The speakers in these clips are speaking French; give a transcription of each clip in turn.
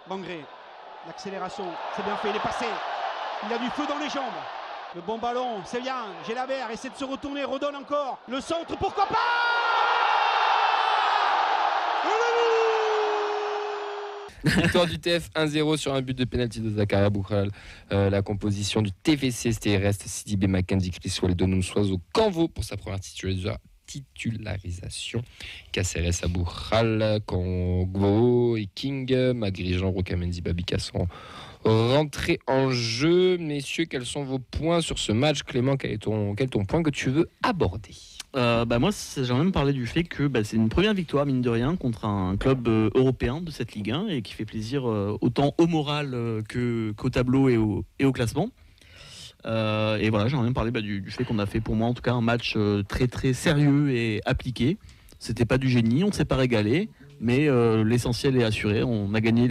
Bangré, l'accélération, c'est bien fait, il est passé. Il a du feu dans les jambes. Le bon ballon, c'est bien. Gélabert essaie de se retourner, redonne encore. Le centre, pourquoi pas? Victoire du TF 1-0 sur un but de pénalty de Zakaria Boukral. La composition du TVC, c'était reste Sidibé Mackenzie, Chris Weldon Soiseau Canvo pour sa première titularisation. Caceres Aboukral, Congo et King, Magrijan, Rokamendi, Babika sont rentrés en jeu. Messieurs, quels sont vos points sur ce match? Clément, quel est ton point que tu veux aborder? Moi, j'ai même parlé du fait que c'est une première victoire, mine de rien, contre un club européen de cette Ligue 1 et qui fait plaisir autant au moral qu'au tableau et au classement. Et voilà, j'ai même parlé du fait qu'on a fait, pour moi en tout cas, un match très très sérieux et appliqué. C'était pas du génie, on ne s'est pas régalé, mais l'essentiel est assuré. On a gagné,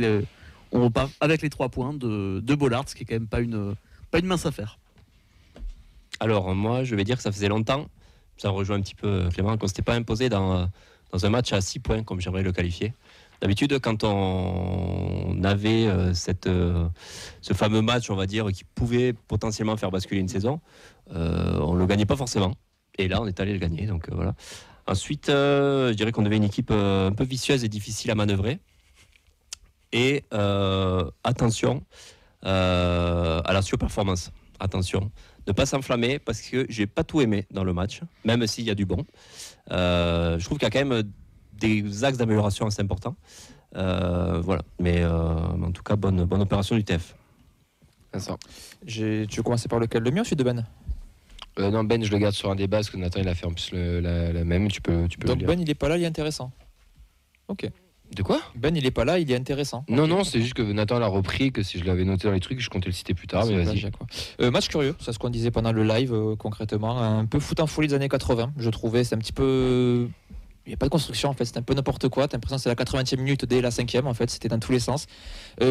on repart avec les 3 points de Bollaert, ce qui est quand même pas une mince affaire. Alors moi, je vais dire que ça faisait longtemps. Ça rejoint un petit peu Clément, qu'on ne s'était pas imposé dans un match à 6 points, comme j'aimerais le qualifier. D'habitude, quand on avait ce fameux match, on va dire, qui pouvait potentiellement faire basculer une saison, on ne le gagnait pas forcément. Et là, on est allé le gagner. Donc voilà. Ensuite, je dirais qu'on avait une équipe un peu vicieuse et difficile à manœuvrer. Et attention à la surperformance. Attention. Ne pas s'enflammer parce que j'ai pas tout aimé dans le match, même s'il y a du bon. Je trouve qu'il y a quand même des axes d'amélioration assez importants. Voilà. Mais en tout cas, bonne opération du TF. Vincent. Tu veux commencer par lequel? Le mien ou celui de Ben? Non, Ben, je le garde sur un débat parce que Nathan il a fait en plus la même. Tu peux Donc le Ben, il est pas là, il est intéressant. Ok. De quoi? Ben, il est pas là, il est intéressant. Non, c'est juste que Nathan l'a repris, que si je l'avais noté dans les trucs, je comptais le citer plus tard, mais vas-y. Match curieux, c'est ce qu'on disait pendant le live, concrètement. Un peu foot en folie des années 80, je trouvais. C'est un petit peu... Il n'y a pas de construction, en fait. C'est un peu n'importe quoi. T'as l'impression que c'est la 80e minute dès la 5e, en fait. C'était dans tous les sens.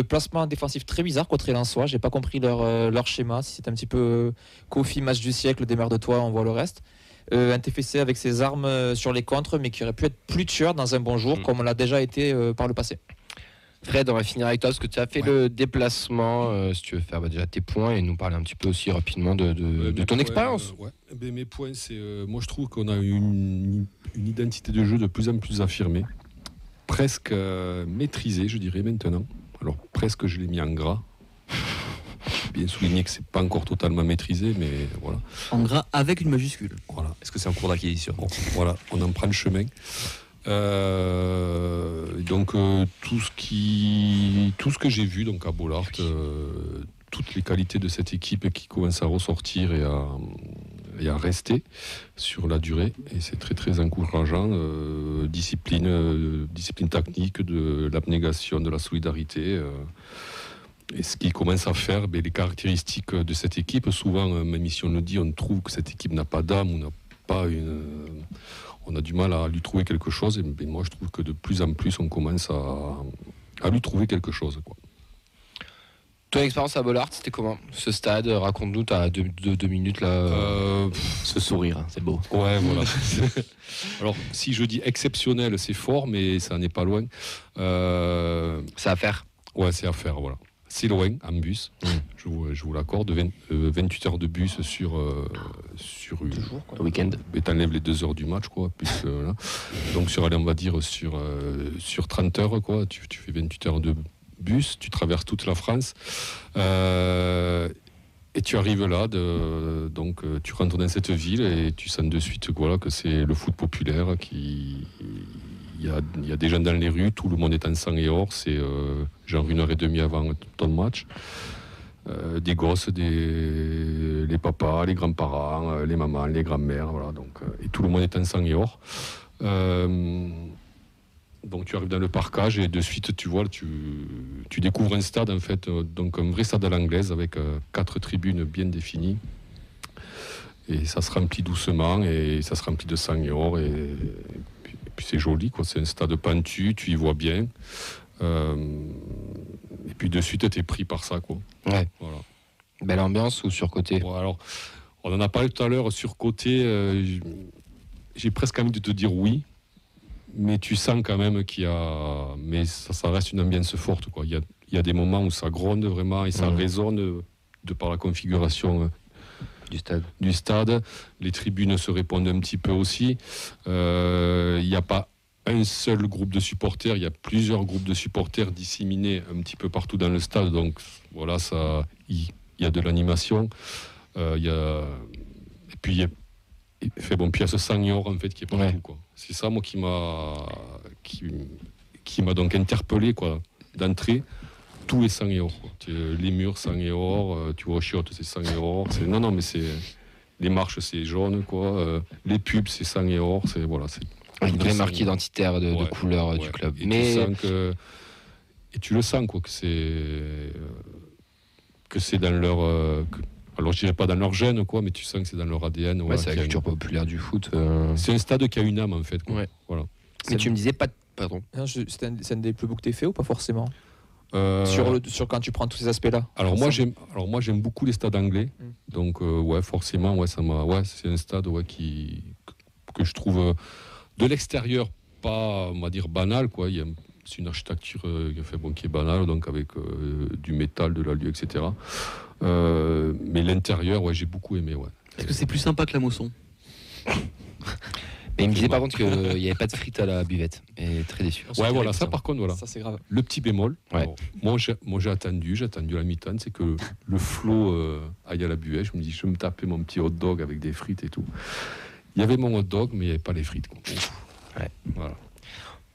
Placement défensif très bizarre contre les Lensois. J'ai pas compris leur schéma. Si c'est un petit peu Kofi, match du siècle, démerde-toi, on voit le reste. Un TFC avec ses armes sur les contres, mais qui aurait pu être plus tueur dans un bon jour, comme on l'a déjà été par le passé. Fred, on va finir avec toi parce que tu as fait le déplacement. Si tu veux faire déjà tes points et nous parler un petit peu aussi rapidement de ton expérience. Mes points, c'est moi je trouve qu'on a une identité de jeu de plus en plus affirmée, presque maîtrisée, je dirais maintenant. Alors presque, je l'ai mis en gras. Bien souligné que c'est pas encore totalement maîtrisé, mais voilà. En gras avec une majuscule. Voilà. Est-ce que c'est en cours d'acquisition? Voilà, on en prend le chemin. Donc tout ce que j'ai vu donc à Bollaert, toutes les qualités de cette équipe qui commencent à ressortir et à rester sur la durée, et c'est très très encourageant. Discipline technique, de l'abnégation, de la solidarité. Et ce qui commence à faire, les caractéristiques de cette équipe, souvent, même si on le dit, on trouve que cette équipe n'a pas d'âme, on a du mal à lui trouver quelque chose. Et moi, je trouve que de plus en plus, on commence à lui trouver quelque chose, quoi. Ton expérience à Bollaert, c'était comment? Ce stade, raconte-nous, tu as 2 minutes là. Ce sourire, c'est beau. Ouais, voilà. Alors, si je dis exceptionnel, c'est fort, mais ça n'est pas loin. C'est à faire. Ouais, c'est à faire, voilà. C'est loin, en bus, je vous l'accorde, 28 heures de bus sur le week-end. Et t'enlèves les 2 heures du match, quoi. Plus, là. Donc, on va dire, sur 30 heures, quoi, tu fais 28 heures de bus, tu traverses toute la France, et tu arrives là, donc tu rentres dans cette ville et tu sens de suite que c'est le foot populaire il y a des gens dans les rues, tout le monde est en sang et or, c'est genre 1h30 avant ton match. Des gosses, les papas, les grands-parents, les mamans, les grands-mères, voilà, donc, et tout le monde est en sang et or. Donc tu arrives dans le parcage et de suite tu découvres un stade, en fait, donc un vrai stade à l'anglaise avec 4 tribunes bien définies. Et ça se remplit doucement et ça se remplit de sang et or, et puis c'est joli, quoi. C'est un stade pentu, tu y vois bien. Et puis de suite tu es pris par ça, quoi. Ouais. Voilà. Belle ambiance ou surcoté? Bon, alors, on en a parlé tout à l'heure, surcoté, j'ai presque envie de te dire oui. Mais tu sens quand même qu'il y a... Mais ça reste une ambiance forte, quoi. Il y y a des moments où ça gronde vraiment et ça résonne de par la configuration du stade. Les tribunes se répondent un petit peu aussi. Il n'y a pas un seul groupe de supporters, il y a plusieurs groupes de supporters disséminés un petit peu partout dans le stade. Donc voilà, il y a de l'animation. Et puis il y a ce senior en fait qui est partout, quoi. C'est ça moi qui m'a donc interpellé, quoi, d'entrée. Tout est sang et or, quoi. Les murs sang et or, tu vois, chiottes c'est sang et or. Non mais c'est les marches c'est jaune, quoi. Les pubs c'est sang et or. C'est une vraie marque identitaire de couleur du club. Et tu le sens, quoi, que c'est dans leur alors je dirais pas dans leur gène, quoi, mais tu sens que c'est dans leur ADN. C'est la culture populaire du foot. C'est un stade qui a une âme, en fait, quoi. Voilà. Mais tu me disais pas. Pardon. C'est un des plus beaux que tu as fait ou pas forcément sur quand tu prends tous ces aspects-là. Alors moi j'aime beaucoup les stades anglais. Donc forcément c'est un stade que je trouve de l'extérieur pas, on va dire, banal, quoi. C'est une architecture qui est banale, donc avec du métal, de l'alu, etc. Mais l'intérieur, j'ai beaucoup aimé. Est-ce que c'est plus sympa que la Mosson? Mais il me disait par contre qu'il n'y avait pas de frites à la buvette. Et très déçu. Ça par contre, Ça c'est grave. Le petit bémol. Alors, moi j'ai attendu la mi-temps, c'est que le flot aille à la buvette. Je me dis, je vais me taper mon petit hot dog avec des frites et tout. Il y avait mon hot dog, mais il n'y avait pas les frites, quoi. Voilà.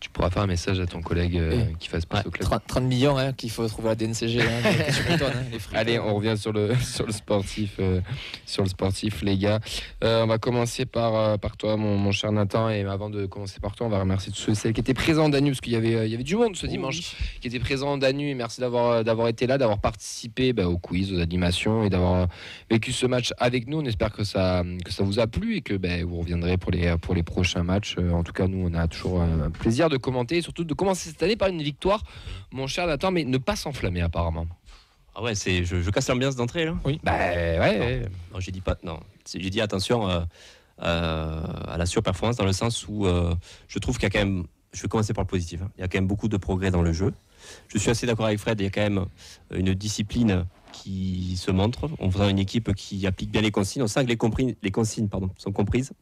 Tu pourras faire un message à ton collègue qui fasse passer au club. 30 millions qu'il faut trouver à la DNCG. Allez, on revient sur le sportif, les gars. On va commencer par toi, mon cher Nathan. Et avant de commencer par toi, on va remercier tous ceux et celles qui étaient présents à Danu, parce qu'il y avait du monde ce dimanche qui était présent à Danu. Et merci d'avoir été là, d'avoir participé au quiz, aux animations et d'avoir vécu ce match avec nous. On espère que ça vous a plu et que vous reviendrez pour les prochains matchs. En tout cas, nous, on a toujours un plaisir de commenter et surtout de commencer cette année par une victoire, mon cher Nathan, mais ne pas s'enflammer apparemment. Ah ouais, je casse l'ambiance d'entrée là. Oui. Non, j'ai dit pas. Non, j'ai dit attention à la surperformance dans le sens où je trouve qu'il y a quand même. Je vais commencer par le positif. Il y a quand même beaucoup de progrès dans le jeu. Je suis assez d'accord avec Fred. Il y a quand même une discipline qui se montre. On voit une équipe qui applique bien les consignes. On sent que les consignes sont comprises.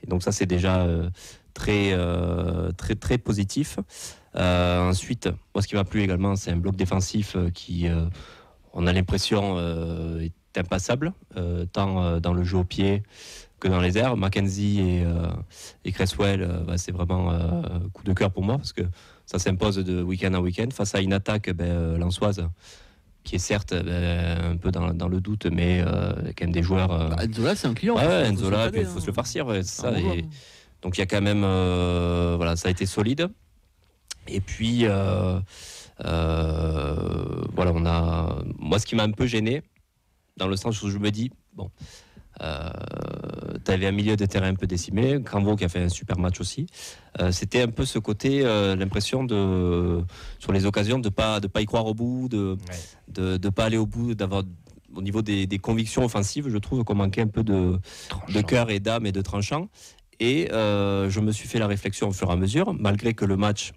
Et donc ça, c'est déjà très positif. Ensuite, moi, ce qui m'a plu également, c'est un bloc défensif qui, on a l'impression, est impassable, tant dans le jeu au pied que dans les airs. Mackenzie et Cresswell, c'est vraiment coup de cœur pour moi, parce que ça s'impose de week-end en week-end face à une attaque lensoise qui est certes un peu dans le doute, mais quand même des joueurs. Nzola, c'est un client. Nzola, il faut se le farcir. Ça, donc il y a quand même, ça a été solide. Et puis, on a. Moi, ce qui m'a un peu gêné, dans le sens où je me dis, tu avais un milieu de terrain un peu décimé, Cranvo qui a fait un super match aussi. C'était un peu ce côté, l'impression sur les occasions de pas y croire au bout, de pas aller au bout, d'avoir au niveau des convictions offensives, je trouve qu'on manquait un peu de cœur et d'âme et de tranchant. Et je me suis fait la réflexion au fur et à mesure, malgré que le match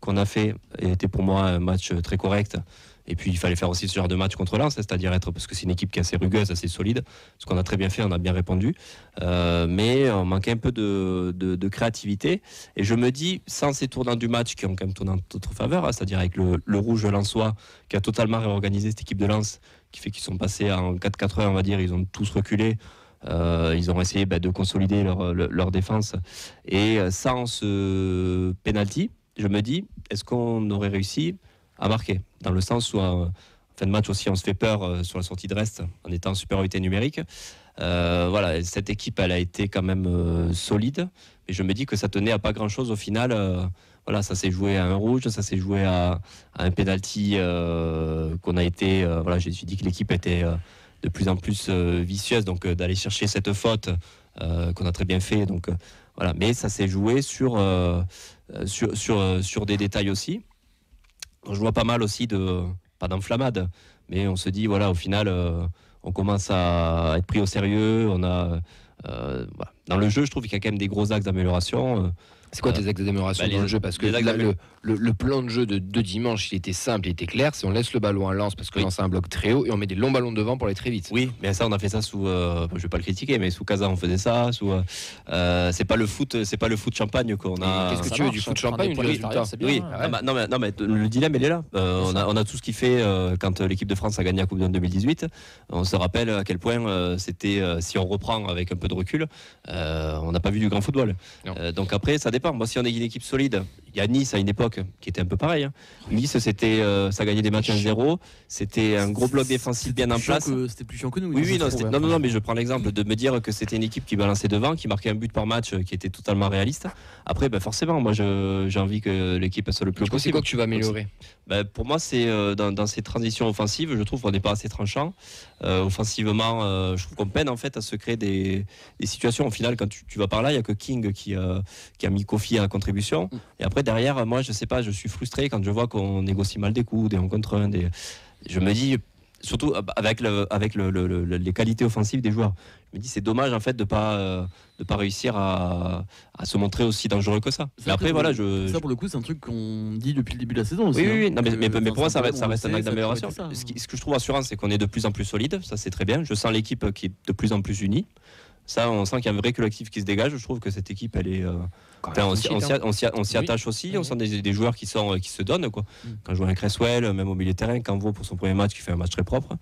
qu'on a fait était pour moi un match très correct. Et puis il fallait faire aussi ce genre de match contre Lens, c'est-à-dire parce que c'est une équipe qui est assez rugueuse, assez solide. Ce qu'on a très bien fait, on a bien répondu. Mais on manquait un peu de créativité. Et je me dis, sans ces tournants du match qui ont quand même tourné en notre faveur, c'est-à-dire avec le rouge lensois qui a totalement réorganisé cette équipe de Lens, qui fait qu'ils sont passés en 4-4 heures, on va dire, ils ont tous reculé. Ils ont essayé de consolider leur défense. Et sans ce penalty, je me dis, est-ce qu'on aurait réussi à marquer, dans le sens où en fin de match aussi on se fait peur sur la sortie de reste en étant en supériorité numérique. Cette équipe elle a été quand même solide, mais je me dis que ça tenait à pas grand chose au final. Ça s'est joué à un rouge, ça s'est joué à un penalty qu'on a été. Je me suis dit que l'équipe était de plus en plus vicieuse, donc d'aller chercher cette faute qu'on a très bien fait. Donc mais ça s'est joué sur des détails aussi. Je vois pas mal aussi pas d'enflammade, mais on se dit, au final, on commence à être pris au sérieux. On a, dans le jeu, je trouve qu'il y a quand même des gros axes d'amélioration. C'est quoi tes axes d'amélioration dans le jeu? Parce que le plan de jeu de dimanche, il était simple, il était clair. C'est on laisse le ballon à Lens parce que Lens a un bloc très haut et on met des longs ballons devant pour aller très vite. Oui, mais ça on a fait ça sous, je vais pas le critiquer, mais sous Casa on faisait ça. C'est pas le foot champagne qu'on a. Qu'est-ce que tu veux du foot champagne ou du résultat? Oui, non mais le dilemme il est là. On a tout ce qui fait quand l'équipe de France a gagné la Coupe du Monde 2018. On se rappelle à quel point c'était, si on reprend avec un peu de recul, on n'a pas vu du grand football. Donc après ça dépend. Moi si on est une équipe solide, il y a Nice à une époque qui était un peu pareil. Nice c'était, ça gagnait des matchs 1-0. C'était un gros bloc défensif bien en place. C'était plus chiant que nous. Oui, non, mais je prends l'exemple de me dire que c'était une équipe qui balançait devant, qui marquait un but par match, qui était totalement réaliste. Après, forcément, moi j'ai envie que l'équipe soit le plus possible. C'est quoi que tu vas améliorer? Pour moi, c'est dans ces transitions offensives, je trouve qu'on n'est pas assez tranchant. Offensivement, je trouve qu'on peine en fait à se créer des situations. Au final, quand tu vas par là, il n'y a que King qui a mis Kofi à contribution. Et après, derrière, moi, je sais pas, je suis frustré quand je vois qu'on négocie mal des coups, des 1 contre 1. Je me dis, surtout avec les qualités offensives des joueurs, je me dis c'est dommage en fait de pas réussir à se montrer aussi dangereux que ça. Mais après voilà, ça pour le coup c'est un truc qu'on dit depuis le début de la saison aussi. Oui, non, mais pour moi ça reste un acte d'amélioration. Ce que je trouve rassurant, c'est qu'on est de plus en plus solide, ça c'est très bien. Je sens l'équipe qui est de plus en plus unie. Ça, on sent qu'il y a un vrai collectif qui se dégage. Je trouve que cette équipe, elle est. On s'y attache aussi. On sent des joueurs qui se donnent, quoi. Quand je vois un Cresswell, même au milieu de terrain, Canvo pour son premier match, qui fait un match très propre.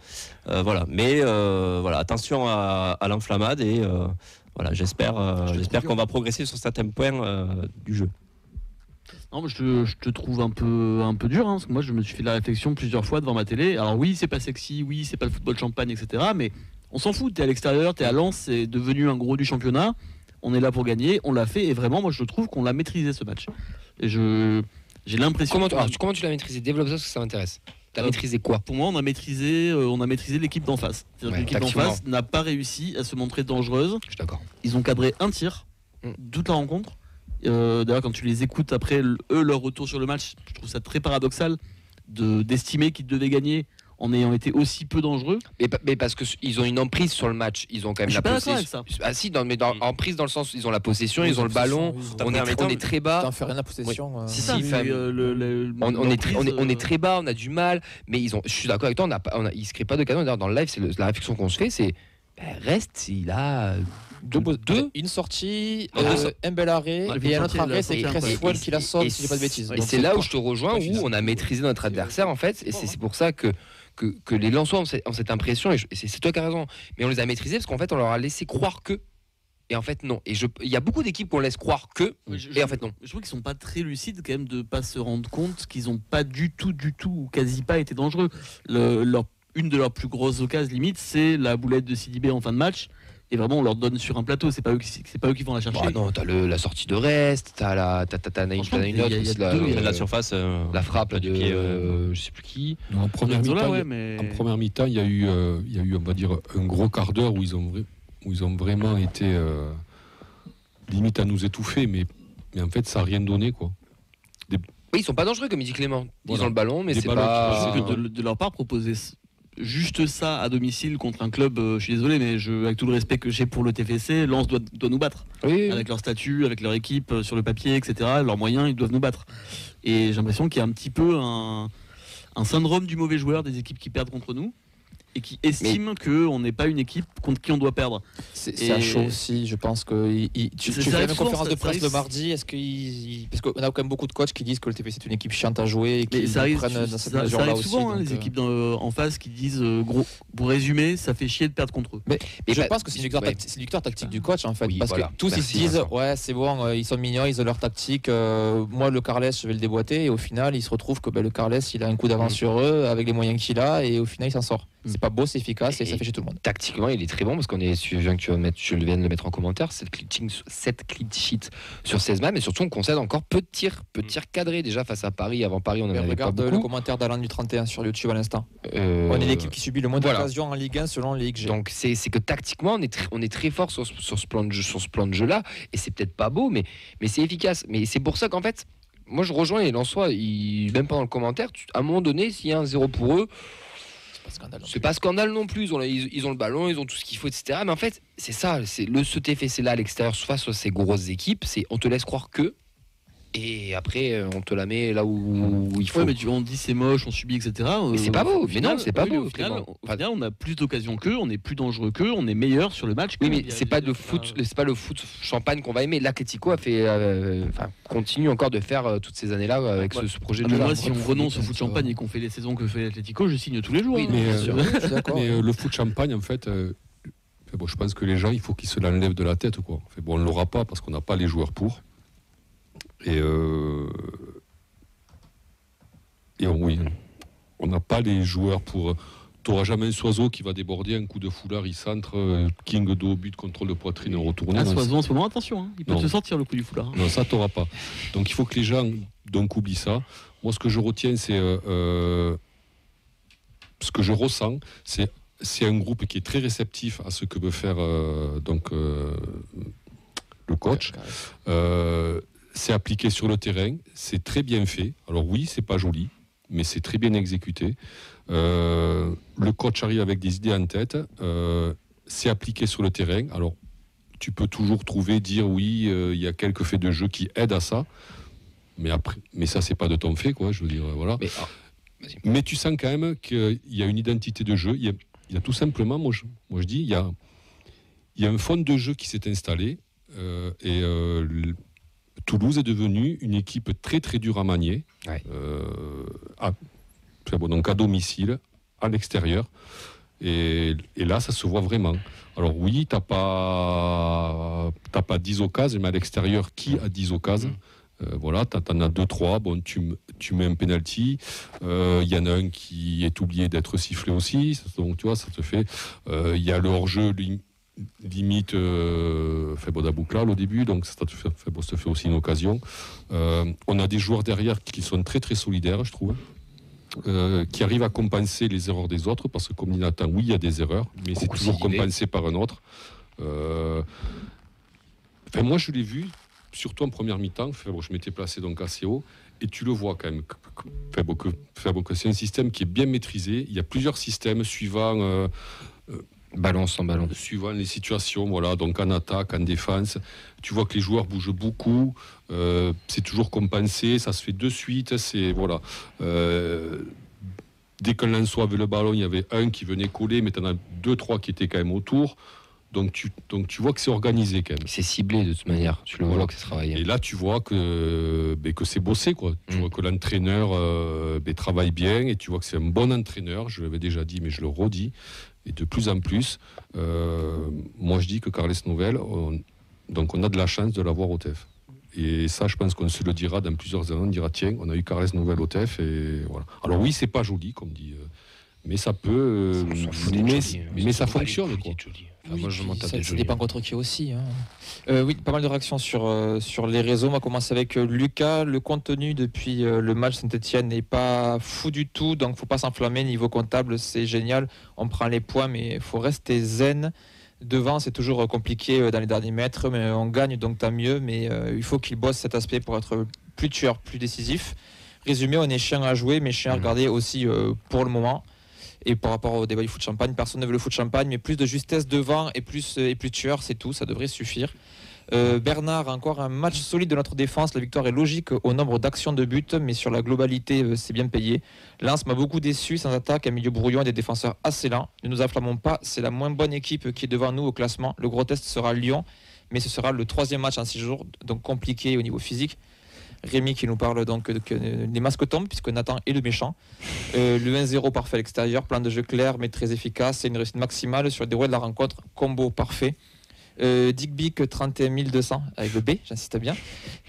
Voilà. Mais voilà, attention à l'enflammade et voilà, j'espère qu'on va progresser sur certains points du jeu. Non, je te trouve un peu dur, parce que moi, je me suis fait la réflexion plusieurs fois devant ma télé. Alors oui, c'est pas sexy, oui, c'est pas le football champagne, etc. Mais on s'en fout, t'es à l'extérieur, t'es à Lens, c'est devenu un gros du championnat, on est là pour gagner, on l'a fait, et vraiment, moi je trouve qu'on l'a maîtrisé ce match. Et j'ai l'impression... Comment tu l'as maîtrisé? Développe ça parce que ça m'intéresse. T'as maîtrisé quoi? Pour moi, on a maîtrisé l'équipe d'en face. C'est-à-dire que l'équipe d'en face n'a pas réussi à se montrer dangereuse. Je suis d'accord. Ils ont cadré un tir, toute la rencontre. D'ailleurs, quand tu les écoutes après leur retour sur le match, je trouve ça très paradoxal d'estimer qu'ils devaient gagner en ayant été aussi peu dangereux. Mais parce qu'ils ont une emprise sur le match, ils ont quand même la possession. Ah si, emprise dans le sens, ils ont la possession, ils ont le ballon. On est très bas. T'en fais rien la possession. On est très bas, on a du mal. Mais je suis d'accord avec toi, ils se créent pas de canon. D'ailleurs, dans le live, c'est la réflexion qu'on se fait, c'est reste, il a une sortie, un bel arrêt, et un autre arrêt, c'est Cresswell qui la sort, si j'ai pas de bêtises. Et c'est là où je te rejoins, où on a maîtrisé notre adversaire en fait, et c'est pour ça que les Lensois ont cette impression, et c'est toi qui as raison, mais on les a maîtrisés parce qu'en fait on leur a laissé croire que, et en fait non. Et il y a beaucoup d'équipes qu'on laisse croire que, et en fait non. Je trouve qu'ils sont pas très lucides quand même de pas se rendre compte qu'ils ont pas du tout, ou quasi pas été dangereux. Une de leurs plus grosses occasions limite, c'est la boulette de Sidibé en fin de match. Et vraiment, on leur donne sur un plateau. C'est pas eux qui vont la chercher. Non, t'as la sortie de Rest, t'as une autre, la surface, la frappe de je sais plus qui. En première mi-temps, il y a eu, on va dire, un gros quart d'heure où ils ont vraiment été limite à nous étouffer, mais en fait, ça n'a rien donné, quoi. Oui, ils sont pas dangereux, comme il dit Clément. Ils ont le ballon, mais c'est pas. De leur part, proposer juste ça à domicile contre un club, je suis désolé, mais avec tout le respect que j'ai pour le TFC, Lens doit nous battre. Oui. Avec leur statut, avec leur équipe sur le papier, etc. Leurs moyens, ils doivent nous battre. Et j'ai l'impression qu'il y a un petit peu un syndrome du mauvais joueur des équipes qui perdent contre nous et qui estiment qu'on n'est pas une équipe contre qui on doit perdre. C'est à chaud aussi, je pense que tu fais une conférence de presse le mardi, parce qu'on a quand même beaucoup de coachs qui disent que le TFC c'est une équipe chiante à jouer et qui prennent dans cette mesure-là aussi. Souvent, les équipes en face qui disent, gros, pour résumer, ça fait chier de perdre contre eux. Mais je pense que c'est une victoire tactique du coach en fait, parce que tous ils se disent ouais c'est bon, ils sont mignons, ils ont leur tactique, moi le Carles je vais le déboîter, et au final il se retrouve que le Carles il a un coup d'avance sur eux avec les moyens qu'il a, et au final il s'en sort. C'est pas beau, c'est efficace et ça fait chez tout le monde. Tactiquement, il est très bon parce qu'on est, je viens de le mettre en commentaire, 7 clean sheets sur 16 matchs, mais surtout on concède encore peu de tirs cadrés déjà face à Paris. Avant Paris, on en avait pas beaucoup. Regarde le commentaire d'Alain du 31 sur YouTube à l'instant. On est l'équipe qui subit le moins d'occasions en Ligue 1 selon les XG. Donc c'est que tactiquement, on est très fort sur ce plan de jeu là, et c'est peut-être pas beau, mais c'est efficace. Mais c'est pour ça qu'en fait, moi je rejoins les Lensois, même pendant le commentaire, à un moment donné, s'il y a un 0 pour eux, c'est pas scandale non plus. Ils ont le ballon, ils ont tout ce qu'il faut, etc. Mais en fait, c'est ça. Ce TFC là à l'extérieur, face à ces grosses équipes, on te laisse croire que, Et après, on te la met là où il faut. Ouais, mais on dit c'est moche, on subit, etc. Mais c'est pas beau. Mais non, c'est pas beau. Au final, on a plus d'occasions qu'eux, on est plus dangereux qu'eux, on est meilleur sur le match. Oui, mais c'est pas le foot champagne qu'on va aimer. L'Atlético a fait, continue encore de faire toutes ces années-là avec ce projet de jeu. Moi, si on renonce au foot champagne et qu'on fait les saisons que fait l'Atlético, je signe tous les jours. Oui, Mais, bien sûr. Je suis d'accord. Mais le foot champagne, en fait, je pense que les gens, il faut qu'ils se l'enlèvent de la tête, quoi. On ne l'aura pas parce qu'on n'a pas les joueurs pour. Et oui, on n'a pas les joueurs pour. Tu n'auras jamais un Soiseau qui va déborder, un coup de foulard, il centre, King dos, but, contrôle de poitrine, retourné. Soiseau en ce moment, attention, il peut se sortir le coup du foulard. Non, ça, tu n'auras pas. Donc il faut que les gens donc oublient ça. Moi, ce que je retiens, c'est. Ce que je ressens, c'est un groupe qui est très réceptif à ce que veut faire le coach. C'est appliqué sur le terrain, c'est très bien fait. Alors oui, c'est pas joli, mais c'est très bien exécuté. Le coach arrive avec des idées en tête. C'est appliqué sur le terrain. Alors, tu peux toujours dire oui, il y a quelques faits de jeu qui aident à ça. Mais ça, c'est pas de ton fait, quoi. Je veux dire, voilà. Mais tu sens quand même qu'il y a une identité de jeu. Il y a tout simplement, moi je dis, il y a un fond de jeu qui s'est installé. Toulouse est devenue une équipe très très dure à manier, donc à domicile, à l'extérieur, et là ça se voit vraiment. Alors oui, t'as pas 10 occasions, mais à l'extérieur, qui a 10 occasions? Voilà, t'en as 2-3, bon, tu mets un penalty, il y en a un qui est oublié d'être sifflé aussi, donc tu vois, ça te fait, il y a le hors-jeu limite Dabouklal au début, donc ça te fait aussi une occasion. On a des joueurs derrière qui sont très très solidaires, je trouve, qui arrivent à compenser les erreurs des autres, parce que comme dit Nathan, oui, il y a des erreurs, mais c'est toujours compensé par un autre. Moi, je l'ai vu, surtout en première mi-temps, je m'étais placé donc assez haut, et tu le vois quand même, que c'est un système qui est bien maîtrisé. Il y a plusieurs systèmes suivant... ballon sans ballon. Suivant les situations, voilà, donc en attaque, en défense, tu vois que les joueurs bougent beaucoup, c'est toujours compensé, ça se fait de suite, c'est voilà. Dès qu'un Lensois avait le ballon, il y avait un qui venait coller, mais tu en as 2-3 qui étaient quand même autour. Donc tu vois que c'est organisé quand même. C'est ciblé de toute manière, tu le vois que c'est travaillé. Et là tu vois que c'est bossé, quoi. Tu vois que l'entraîneur travaille bien, et tu vois que c'est un bon entraîneur, je l'avais déjà dit mais je le redis. Et de plus en plus, moi je dis que Carles Nouvel, on a de la chance de l'avoir au TEF. Et ça, je pense qu'on se le dira dans plusieurs années, on dira tiens, on a eu Carles Nouvel au TEF, et voilà. Alors oui, c'est pas joli, comme dit, mais ça peut, mais ça fonctionne, quoi. Moi, ça dépend contre qui aussi. Oui, pas mal de réactions sur les réseaux. On va commencer avec Lucas. Le contenu depuis le match Saint-Etienne n'est pas fou du tout, donc faut pas s'enflammer. Niveau comptable, c'est génial. On prend les points, mais il faut rester zen. Devant, c'est toujours compliqué dans les derniers mètres, mais on gagne, donc tant mieux. Mais il faut qu'il bosse cet aspect pour être plus tueur, plus décisif. Résumé, on est chien à jouer, mais chien à regarder aussi pour le moment. Et par rapport au débat du foot champagne, personne ne veut le foot champagne, mais plus de justesse devant et plus tueur, c'est tout, ça devrait suffire. Bernard, encore un match solide de notre défense. La victoire est logique au nombre d'actions de but, mais sur la globalité, c'est bien payé. Lens m'a beaucoup déçu, sans attaque, un milieu brouillon et des défenseurs assez lents. Ne nous enflammons pas, c'est la moins bonne équipe qui est devant nous au classement. Le gros test sera Lyon, mais ce sera le 3e match en 6 jours, donc compliqué au niveau physique. Rémi qui nous parle donc que les masques tombent puisque Nathan est le méchant. Le 1-0 parfait à l'extérieur, plan de jeu clair mais très efficace, c'est une réussite maximale sur le déroulé de la rencontre, combo parfait. Digbic 31 200 avec le B, j'insiste bien.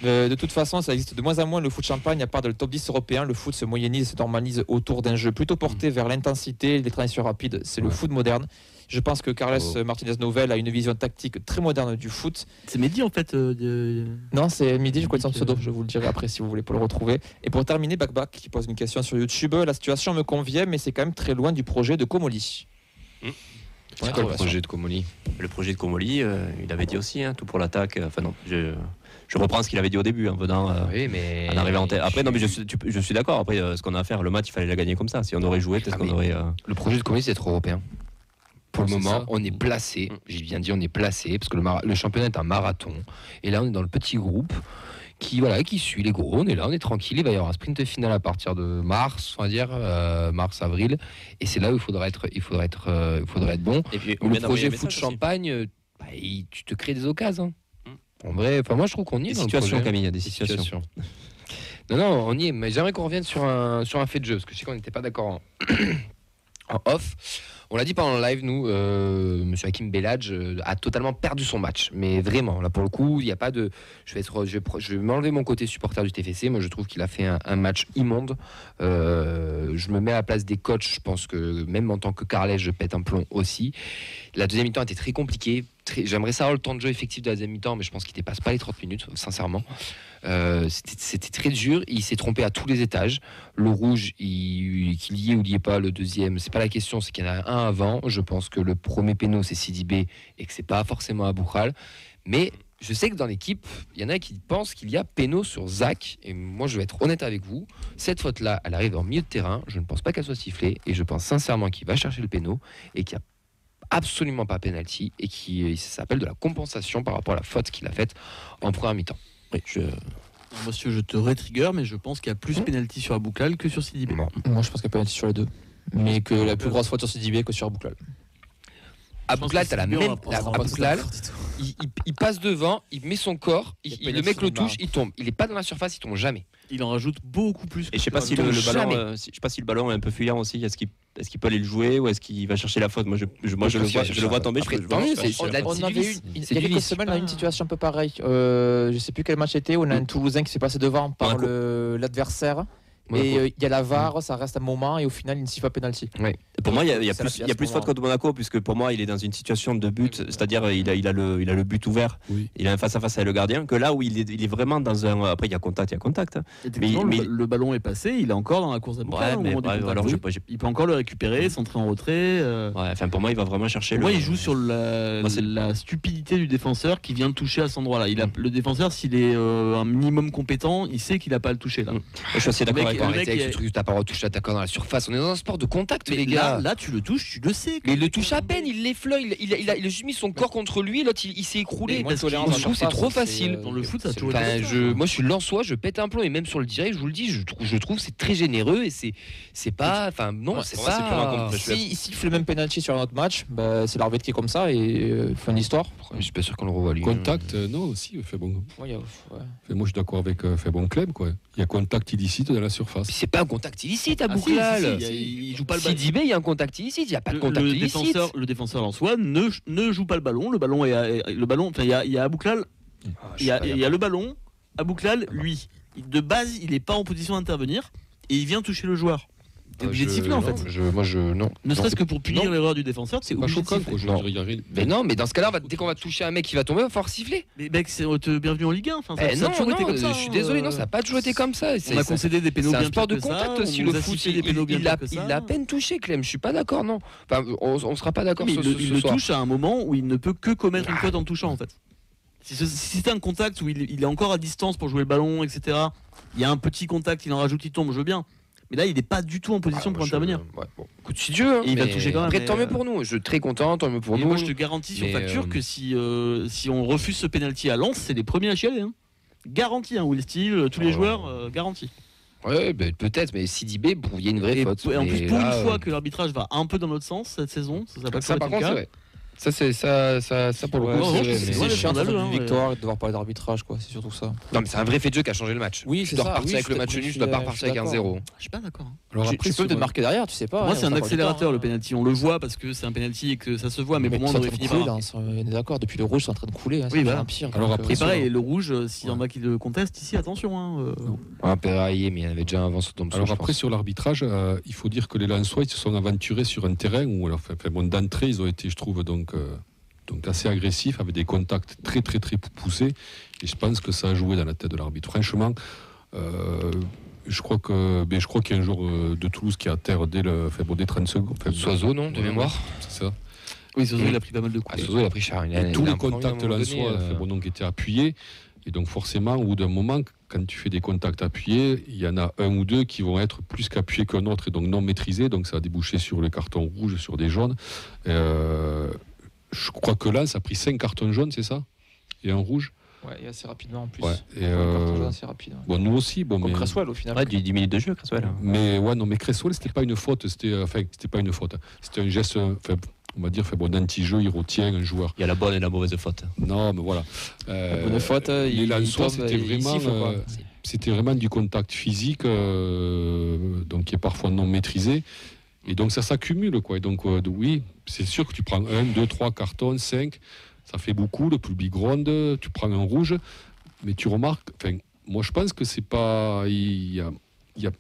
De toute façon, ça existe de moins en moins le foot champagne, à part de le top 10 européen. Le foot se moyennise, se normalise autour d'un jeu plutôt porté vers l'intensité, les transitions rapides. C'est le foot moderne. Je pense que Carles Martinez-Novel a une vision tactique très moderne du foot. C'est Mehdi en fait Non, c'est Mehdi, je connais son pseudo, je vous le dirai après si vous voulez pour le retrouver. Et pour terminer, Bakbak qui pose une question sur YouTube. La situation me convient, mais c'est quand même très loin du projet de Comolli. C'est quoi le projet de Comolli? Le projet de Comolli, il avait dit aussi, tout pour l'attaque. Enfin non, je reprends ce qu'il avait dit au début en venant oui, mais... en arrivant en tête. Après, non, mais je suis d'accord. Après, ce qu'on a à faire, le match, il fallait la gagner comme ça. Si on aurait joué, peut-être qu'on aurait... Le projet de Comolli, c'est être européen. Pour le moment, on est placé. J'ai bien dit, on est placé parce que le championnat est un marathon. Et là, on est dans le petit groupe qui suit les gros. On est là, on est tranquille. Il va y avoir un sprint final à partir de mars, on va dire, mars-avril. Et c'est là où il faudra être bon. Et puis, Le projet Foot Champagne, tu te crées des occasions. En vrai, moi je trouve qu'on y est. Des dans le situations, projet. Camille, il y a des situations. Non, on y est. Mais j'aimerais qu'on revienne sur un fait de jeu, parce que je sais qu'on n'était pas d'accord en off. On l'a dit pendant le live, nous, Monsieur Hakim Belhadj a totalement perdu son match. Mais vraiment, là pour le coup, il n'y a pas de. Je vais m'enlever mon côté supporter du TFC. Moi, je trouve qu'il a fait un match immonde. Je me mets à la place des coachs. Je pense que même en tant que Carlet, je pète un plomb aussi. La deuxième mi-temps était très compliquée. J'aimerais savoir le temps de jeu effectif de la deuxième mi-temps, mais je pense qu'il ne dépasse pas les 30 minutes, sincèrement. C'était très dur. Il s'est trompé à tous les étages. Le rouge, qu'il y ait ou il n'y ait pas, le deuxième, c'est pas la question, c'est qu'il y en a un avant. Je pense que le premier péno, c'est Sidibé et que c'est pas forcément Aboukhal. Mais je sais que dans l'équipe, il y en a qui pensent qu'il y a péno sur Zach. Et moi, je vais être honnête avec vous. Cette faute-là, elle arrive en milieu de terrain. Je ne pense pas qu'elle soit sifflée. Et je pense sincèrement qu'il va chercher le péno et qu'il n'y a absolument pas penalty et qui s'appelle de la compensation par rapport à la faute qu'il a faite en première mi-temps. Oui, monsieur, je te retrigger, mais je pense qu'il y a plus penalty sur Abouklal que sur Sidibé. Moi, je pense qu'il y a penalty sur les deux. Mais que la plus grosse faute sur Sidibé que sur Abouklal. Abouklal, t'as la même. Abouklal, il passe devant, il met son corps, le mec le touche, il tombe. Il n'est pas dans la surface, il tombe jamais. Il en rajoute beaucoup plus. Et je sais pas si je sais pas si le ballon est un peu fuyant aussi. Est-ce qu'il peut aller le jouer ou est-ce qu'il va chercher la faute? Moi, je le vois tomber. Après, On avait eu il y a quelques semaines, on a eu une situation un peu pareille. Je sais plus quel match c'était. On a un Toulousain qui s'est passé devant par l'adversaire. Et il y a la VAR, ça reste un moment et au final il ne siffle pas penalty. Oui. Pour moi, il y a plus faute contre Monaco puisque pour moi il est dans une situation de but, c'est-à-dire il a le but ouvert, il a un face à face avec le gardien. Que là où il est vraiment dans un. Après il y a contact. Mais le ballon est passé, il est encore dans la course à Abouklal. Il peut encore le récupérer, s'entrer en retrait. Pour moi il va vraiment chercher. Moi il joue sur la stupidité du défenseur qui vient de toucher à cet endroit-là. Le défenseur, s'il est un minimum compétent, il sait qu'il n'a pas à le toucher là. Je suis assez d'accord. Arrêtez avec ce truc, t'as pas le droit de toucher l'attaquant dans la surface. On est dans un sport de contact, les gars. Là, tu le touches, tu le sais. Mais il le touche à peine, il l'effleure, il a juste mis son corps contre lui, l'autre il s'est écroulé. Je trouve c'est trop facile. Dans le foot, ça a toujours été. Moi, je suis lensois, je pète un plomb et même sur le direct, je vous le dis, je trouve c'est très généreux et c'est pas. Enfin, non, c'est pas. S'il siffle le même penalty sur un autre match, c'est l'arbitre qui est comme ça et fin d'histoire. Je suis pas sûr qu'on le revoit lui. Contact, non, aussi, fait bon. Moi, je suis d'accord avec fait bon Clem, quoi. Il y a contact illicite dans la surface. C'est pas un contact illicite à Abouklal. Il joue pas le ballon. Sidibé, il y a un contact illicite, il y a pas de contact illicite. Le défenseur lensois ne joue pas le ballon. Le ballon il y a Abouklal. Il y a le ballon. Abouklal, lui, de base, il est pas en position d'intervenir et il vient toucher le joueur. T'es obligé de siffler en fait. Non. Ne serait-ce que pour punir l'erreur du défenseur, c'est pas choquant quoi. Mais non, mais dans ce cas-là, dès qu'on va toucher un mec qui va tomber, il va falloir siffler. Mais mec, c'est bienvenue en Ligue 1. Enfin, ça a toujours été comme ça. Je suis désolé, non, ça n'a pas toujours été comme ça. On a concédé des pénaux bien C'est un sport de contact aussi. Le foot, il l'a à peine touché, Clem. Je suis pas d'accord, non. Enfin, on sera pas d'accord sur ce soir. Il le touche à un moment où il ne peut que commettre une faute en touchant en fait. Si c'était un contact où il est encore à distance pour jouer le ballon, etc. Il y a un petit contact, il en rajoute, il tombe, je veux bien. Mais là, il n'est pas du tout en position pour intervenir. Écoute, si Dieu. Il va toucher quand même. Après, tant mieux pour nous. Je suis très content, tant mieux pour nous. Moi, je te garantis sur facture que si on refuse ce penalty à Lens, c'est les premiers à chialer. Garanti, Will Steele, tous les joueurs, garanti. Ouais, peut-être, mais Sidibé, il y a une vraie faute. Et en plus, pour une fois que l'arbitrage va un peu dans l'autre sens cette saison, ça par contre, c'est vrai. Ça pour le coup, c'est chiant d'avoir une victoire et de devoir parler d'arbitrage, quoi. C'est surtout ça. Non, mais c'est un vrai fait de jeu qui a changé le match. Oui, tu dois repartir avec le match nul, tu dois pas repartir avec 1-0. Je suis pas d'accord. Alors après, tu peux te marquer derrière, tu sais pas. Moi, c'est un accélérateur le penalty. On le voit parce que c'est un penalty et que ça se voit, mais pour moi, on devrait finir par. On est d'accord. Depuis le rouge, c'est en train de couler. Oui, bah. Pire. Alors après, pareil, le rouge, s'il y en a qui le contestent ici, attention. Un peu raillé, mais il y en avait déjà avant ce tombe. Alors après, sur l'arbitrage, il faut dire que les Lensois, ils se sont aventurés sur un terrain où, d'entrée, ils ont été, je trouve, donc assez agressifs, avec des contacts très très très poussés, et je pense que ça a joué dans la tête de l'arbitre. Franchement, je crois qu'il y a un joueur de Toulouse qui a à terre dès 30 secondes. Soiseau, non, de mémoire. C'est ça. Oui, Soiseau, il a pris pas mal de coups. Soiseau, il a pris cher. Tous les contacts lensois étaient appuyés, et donc forcément, au bout d'un moment, quand tu fais des contacts appuyés, il y en a un ou deux qui vont être plus qu'appuyés qu'un autre, et donc non maîtrisés, donc ça a débouché sur les cartons rouges, sur des jaunes. Je crois que là, ça a pris 5 cartons jaunes, c'est ça? Et un rouge? Ouais, et assez rapidement en plus. Ouais, et Carton jaune assez rapide. Ouais. bon, nous aussi. Bon, Comme mais... Cresswell au final. Ouais, 10 minutes de jeu, Cresswell. Mais ouais, non, mais Cresswell, c'était pas une faute. C'était pas une faute. C'était un geste, on va dire, d'anti-jeu. Il retient un joueur. Il y a la bonne et la mauvaise faute. Non, mais voilà. La bonne faute, mais là, en soi, c'était il vraiment, siffle, quoi. c'était vraiment du contact physique, donc qui est parfois non maîtrisé. Et donc ça s'accumule, quoi. Et donc oui, c'est sûr que tu prends 1, 2, 3 cartons, 5, ça fait beaucoup. Le public gronde. Tu prends un rouge, mais tu remarques. Enfin, moi, je pense que c'est pas. Il y a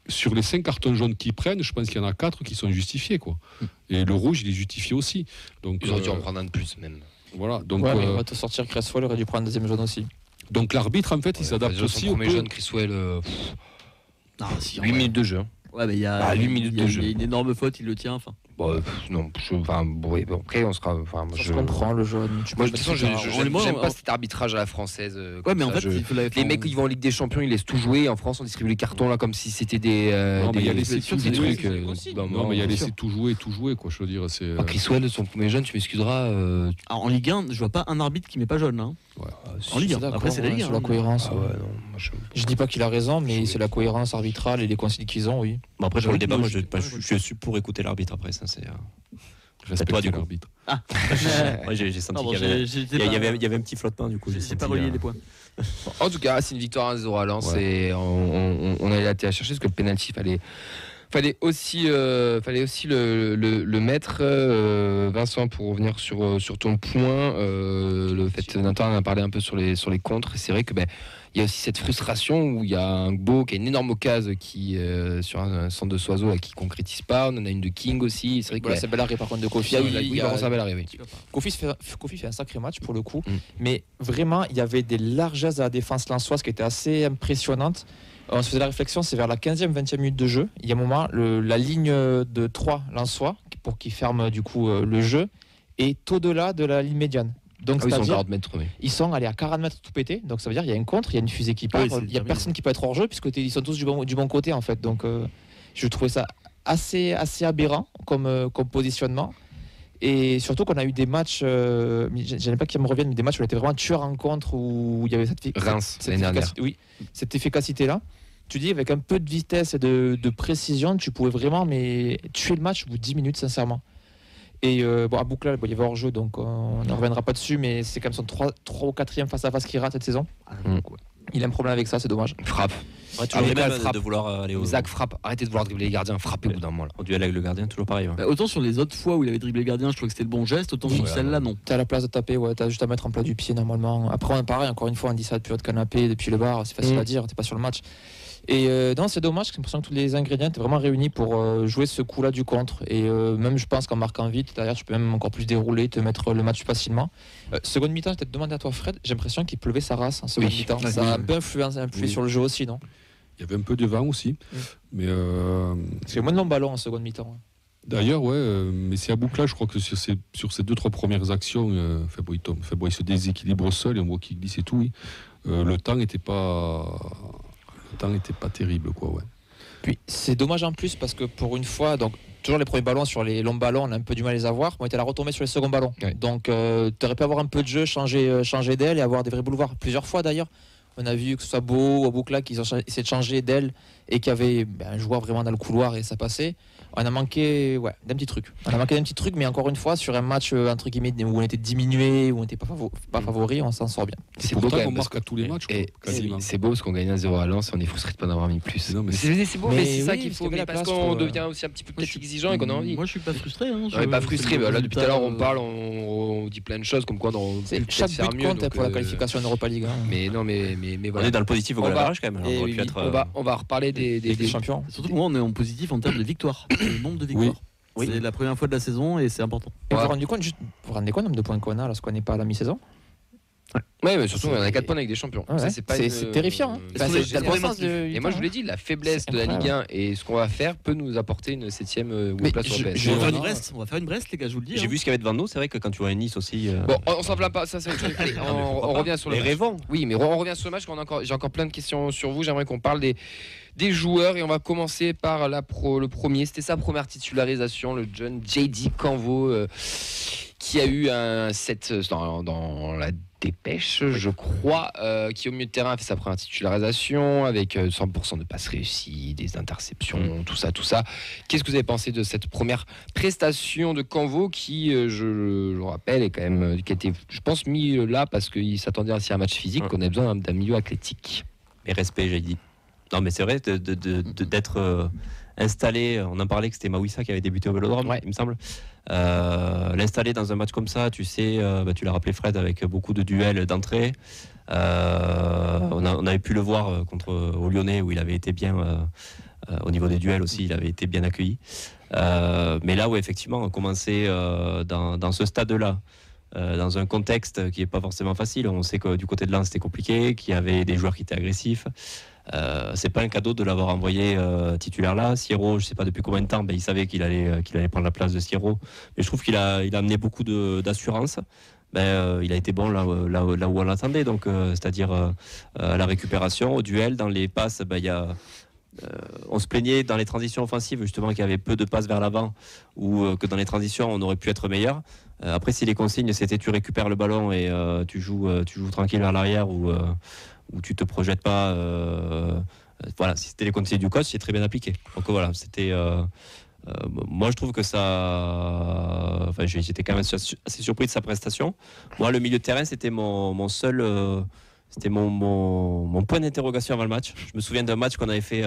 sur les 5 cartons jaunes qu'ils prennent, je pense qu'il y en a 4 qui sont justifiés, quoi. Et le rouge, il est justifié aussi. Donc, Ils auraient dû en prendre un de plus, même. voilà. Donc, Ouais, mais on va te sortir Cresswell, il aurait dû prendre un deuxième jaune aussi. donc l'arbitre, en fait, il s'adapte aussi au au premier jeune, Cresswell, Non, si, 8 minutes de jeu. Hein. Ouais, mais il y a, Bah, 8 minutes il y a- de jeu. il y a une énorme faute, il le tient. Enfin, Bon, non, oui, bon, après, on sera. Enfin, Je comprends le jaune. Tu Moi, peux de toute façon, mettre ça. j'aime pas cet arbitrage à la française. ouais, comme mais en ça, fait, il faut la- les mecs, ils vont en Ligue des Champions, ils laissent tout jouer. En France, on distribue les cartons là comme si c'était des. Non, mais il y a des laissé des tout jouer. trucs. Non, mais il y a laissé tout jouer, quoi. Je veux dire, c'est. Cresswell, son premier jeune, tu m'excuseras. Alors, en Ligue 1, je vois pas un arbitre qui met pas jaune. Hein. En Ligue 1. D'accord, Après, c'est la ouais, Ligue 1. sur la cohérence. Ah ouais, non, moi, Je dis pas qu'il a raison, mais c'est la cohérence arbitrale et les consignes qu'ils ont, oui. Bon, après, pour le débat, Non, moi, je- je suis pour écouter l'arbitre après. Ça, c'est. Respecter toi, du coup. l'arbitre. Ouais, j'ai senti Non, bon, qu'il y avait. Il y avait un petit flottement, du coup. J'ai pas relié les points. En tout cas, c'est une victoire 1-0 à Lens et on a été à chercher parce que le penalty fallait aussi le mettre, Vincent, pour revenir sur ton point. Le fait, Nathan en a parlé un peu sur les contres. Et c'est vrai que il y a aussi cette frustration où il y a un Gbo qui a une énorme occasion qui sur un centre de Soiseau qui concrétise pas. On en a une de King aussi. C'est vrai que Voilà, c'est Bellaré par contre de Kofi. oui, par contre, ça va l'arriver. Kofi fait un sacré match pour le coup, mais vraiment il y avait des largesses à la défense lensoise qui étaient assez impressionnantes. On se faisait la réflexion, c'est vers la 15e, 20e minute de jeu. Il y a un moment, la ligne de 3 lensois, pour qu'il ferme du coup le jeu, est au-delà de la ligne médiane. Donc, ils sont c'est-à-dire, 40 mètres. Oui. ils sont allés à 40 mètres tout pété. Donc ça veut dire qu'il y a une contre, il y a une fusée qui part, Oui, c'est il n'y a terminé. personne qui peut être hors jeu, puisque ils sont tous du bon côté en fait. Donc je trouvais ça assez aberrant comme positionnement. Et surtout qu'on a eu des matchs, j'aime pas qu'ils me reviennent, mais des matchs où on était vraiment tueur en contre, où il y avait Reims, l'année dernière. oui, cette efficacité-là. Tu dis, avec un peu de vitesse et de précision, tu pouvais vraiment tuer le match au bout de 10 minutes, sincèrement. Et à Boucla, il y avait hors-jeu, donc on ne reviendra pas dessus, mais c'est quand même son 3 ou 4e face-à-face qu'il rate cette saison. Il a un problème avec ça, c'est dommage. Frappe. Ouais, toujours Avec les la mêmes frappe. de vouloir aller au Zach frappe. Arrêtez de vouloir dribbler les gardiens. Frappez au bout d'un moment. Là. au duel avec le gardien, toujours pareil. Ouais. Bah, autant sur les autres fois où il avait dribblé le gardien, je trouvais que c'était le bon geste, autant sur celle-là, non. T'as la place de taper, ouais, t'as juste à mettre en plat du pied normalement. Après, pareil, encore une fois, on dit ça depuis votre canapé, depuis le bar, c'est facile à dire, t'es pas sur le match. Et non, c'est dommage, j'ai l'impression que tous les ingrédients étaient vraiment réunis pour jouer ce coup-là du contre. Et même, je pense qu'en marquant vite, derrière, tu peux même encore plus dérouler, te mettre le match facilement. Seconde mi-temps, je vais te demander à toi, Fred, j'ai l'impression qu'il pleuvait sa race en seconde mi-temps. Ça a un peu influé sur le jeu aussi, non? Il y avait un peu de vent aussi. Mais Parce qu'il y a moins de longs ballons en seconde mi-temps. d'ailleurs, mais c'est à Boucla, je crois que sur ces 2-3 premières actions, il se déséquilibre seul et on voit qu'il glisse et tout. Oui. Le temps n'était pas terrible, quoi. Ouais. Puis c'est dommage en plus parce que pour une fois, donc toujours les premiers ballons sur les longs ballons, on a un peu du mal à les avoir. On était là retombé sur les seconds ballons. Ouais. Donc tu aurais pu avoir un peu de jeu, changer d'aile et avoir des vrais boulevards. Plusieurs fois d'ailleurs, on a vu que ce soit Beau ou Aboukla qui ont essayé de changer d'aile et qu'il y avait un joueur vraiment dans le couloir et ça passait. On a manqué d'un petit truc. Mais encore une fois, sur un match entre guillemets où on était diminué, où on n'était pas favori, on s'en sort bien. C'est beau Pourtant, quand on même. marque à tous les matchs, quoi, quasiment. C'est beau parce qu'on gagne 1-0 à Lens et on est frustré de ne pas en avoir mis plus. Non, mais c'est beau, mais mais c'est ça oui, qu'il parce faut. qu'il y avait Mais la parce place qu'on pour, devient aussi un petit peu peut-être exigeant et qu'on a envie. Moi, je suis pas frustré. Hein, On n'est pas frustré. Là, depuis tout à l'heure, on parle, on on dit plein de choses comme quoi on peut Chaque faire but mieux. compte donc, pour la qualification en Europa League. Mais non, mais On voilà. est dans le positif au On goal va- average quand même. Alors, et on aurait oui, pu être, On va reparler des champions. Surtout pour moi, on est en positif en termes de victoires. Le nombre de victoires. Oui. C'est la première fois de la saison et c'est important. Et vous vous rendez compte le nombre de points qu'on a lorsqu'on n'est pas à la mi-saison? Ouais, mais surtout, on a 4 points avec des champions. Ouais, Ça, c'est terrifiant. Hein. Bah, c'est T'as le bon sens de- Et moi, je vous l'ai dit, la faiblesse C'est de la Ligue 1 incroyable. et ce qu'on va faire peut nous apporter une 7e Mais place européenne. On va faire une Brest, les gars, je vous le dis. J'ai hein. vu ce qu'il y avait devant nous, c'est vrai que quand tu vois un Nice aussi. Bon, on s'enflamme pas, ça c'est autre chose. Allez, on revient sur le Les match. rêvants. Oui, mais on revient sur le match. J'ai encore plein de questions sur vous. J'aimerais qu'on parle des des joueurs et on va commencer par le premier. C'était sa première titularisation, le jeune JD Canvo qui a eu un set dans la dépêche, je crois, qui au milieu de terrain a fait sa première titularisation avec 100% de passes réussies, des interceptions, tout ça. Qu'est-ce que vous avez pensé de cette première prestation de Canvo qui, je le rappelle, est quand même, qui a été, je pense, mis là parce qu'il s'attendait ainsi à un match physique, qu'on a besoin d'un milieu athlétique. Et respect, j'ai dit. Non, mais c'est vrai d'être installé. On en parlait que c'était Mawissa qui avait débuté au Vélodrome, il me semble. L'installer dans un match comme ça, tu sais, tu l'as rappelé Fred, avec beaucoup de duels d'entrée. On avait pu le voir au Lyonnais où il avait été bien au niveau des duels aussi, il avait été bien accueilli. Mais là où effectivement on commençait dans ce stade-là, dans un contexte qui n'est pas forcément facile. On sait que du côté de Lens c'était compliqué, qu'il y avait des joueurs qui étaient agressifs. C'est pas un cadeau de l'avoir envoyé titulaire là. Sierro, je sais pas depuis combien de temps, il savait qu'il allait prendre la place de Sierro. Mais je trouve qu'il a amené beaucoup d'assurance. Il a été bon là où on l'attendait. Donc, c'est-à-dire à la récupération, au duel, dans les passes, on se plaignait dans les transitions offensives justement qu'il y avait peu de passes vers l'avant ou que dans les transitions on aurait pu être meilleur. Après, si les consignes c'était tu récupères le ballon et tu joues tranquille vers l'arrière ou tu te projettes pas, voilà, si c'était les consignes du coach, c'est très bien appliqué. Donc voilà, c'était moi je trouve que ça, j'étais quand même assez surpris de sa prestation. Moi, le milieu de terrain, c'était mon seul c'était mon point d'interrogation avant le match. Je me souviens d'un match qu'on avait fait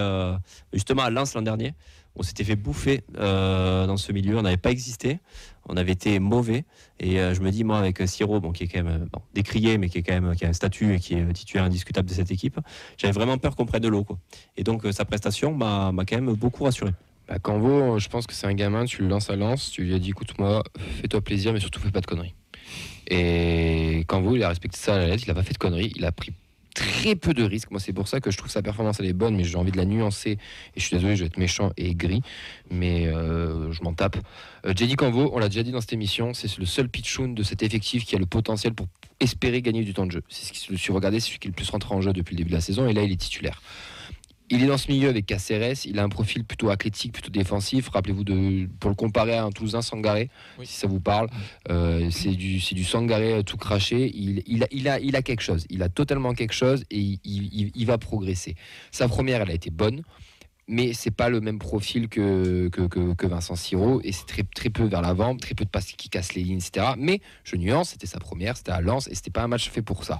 justement à Lens l'an dernier. On s'était fait bouffer dans ce milieu. On n'avait pas existé. On avait été mauvais. Et je me dis, moi, avec Siro, qui est quand même décrié, mais qui a un statut et qui est titulaire indiscutable de cette équipe, j'avais vraiment peur qu'on prenne de l'eau, quoi. Et donc, sa prestation m'a quand même beaucoup rassuré. Canvo, je pense que c'est un gamin, tu le lances à Lens, tu lui as dit, écoute-moi, fais-toi plaisir, mais surtout fais pas de conneries. Et Canvo, il a respecté ça à la lettre, il n'a pas fait de conneries, il a pris très peu de risques. Moi, c'est pour ça que je trouve sa performance elle est bonne, mais j'ai envie de la nuancer. Et je suis désolé, je vais être méchant et gris, mais je m'en tape. JD Canvo, on l'a déjà dit dans cette émission, c'est le seul pitchoun de cet effectif qui a le potentiel pour espérer gagner du temps de jeu. C'est ce que je suis regardé, c'est celui qui est le plus rentré en jeu depuis le début de la saison, et là, il est titulaire. Il est dans ce milieu avec Caceres, il a un profil plutôt athlétique, plutôt défensif. Rappelez-vous, pour le comparer à un Toulousain Sangaré, si ça vous parle, c'est du Sangaré tout craché. Il a quelque chose, il a totalement quelque chose et il va progresser. Sa première, elle a été bonne, mais c'est pas le même profil que Vincent Siro, et c'est très peu vers l'avant, très peu de passes qui cassent les lignes, etc. Mais je nuance, c'était sa première, c'était à Lens, et c'était pas un match fait pour ça.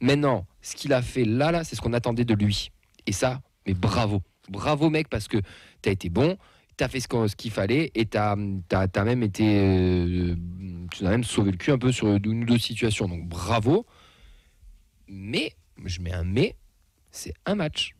Maintenant, ce qu'il a fait là, c'est ce qu'on attendait de lui. Et ça, mais bravo mec, parce que t'as été bon, t'as fait ce qu'il fallait et t'as même été, tu as même sauvé le cul un peu sur une ou deux situations, donc bravo. Mais je mets un mais, c'est un match,